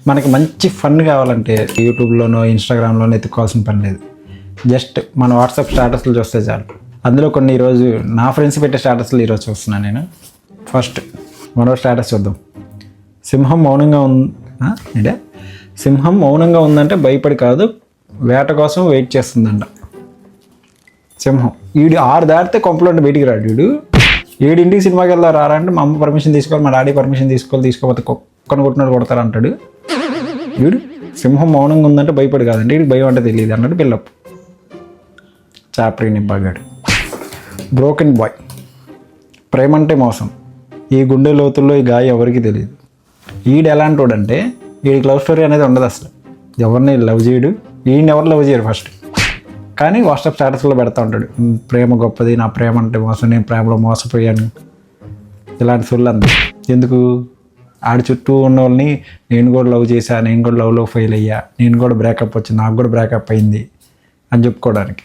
మనకి మంచి ఫన్ కావాలంటే యూట్యూబ్లోనో ఇన్స్టాగ్రామ్లోనో ఎత్తుకోవాల్సిన పని లేదు. జస్ట్ మన వాట్సాప్ స్టేటస్లు చూస్తే చాలు. అందులో కొన్ని ఈరోజు నా ఫ్రెండ్స్ పెట్టే స్టేటస్లు ఈరోజు చూస్తున్నాను నేను. ఫస్ట్ మరో స్టేటస్ చూద్దాం. సింహం మౌనంగా అంటే సింహం మౌనంగా ఉందంటే భయపడి కాదు, వేట కోసం వెయిట్ చేస్తుందంట. సింహం వీడు 6 దాటితే కొంపలో బయటికి రాడు. వీడు 7 సినిమాకి వెళ్దాం రారా అంటే మా అమ్మ పర్మిషన్ తీసుకోవాలి, మా డాడీ పర్మిషన్ తీసుకోకపోతే కుక్కను కొట్టినట్టు కొడతారు అంటాడు. వీడు సింహం మౌనంగా ఉందంటే భయపడి కాదండి, వీడికి భయం అంటే తెలియదు అన్నట్టు పిల్లప్. చాప్రీ నిబ్బాగాడు. Broken boy. ప్రేమ అంటే మోసం, ఈ గుండె లోతుల్లో ఈ గాయ ఎవరికి తెలియదు. వీడు ఎలాంటి వాడంటే వీడికి లవ్ స్టోరీ అనేది ఉండదు అసలు. ఎవరిని లవ్ చేయడు, వీడిని ఎవరు లవ్ చేయరు ఫస్ట్. కానీ వాట్సాప్ స్టేటస్లో పెడతా ఉంటాడు, ప్రేమ గొప్పది, నా ప్రేమ అంటే మోసం, నేను ప్రేమలో మోసపోయాను, ఇలాంటి సొల్లు అంతా ఎందుకు? ఆడి చుట్టూ ఉన్న వాళ్ళని నేను కూడా లవ్ చేశా, నేను కూడా లవ్లో ఫెయిల్ అయ్యా, నేను కూడా బ్రేకప్ వచ్చింది, నాకు కూడా బ్రేకప్ అయింది అని చెప్పుకోవడానికి.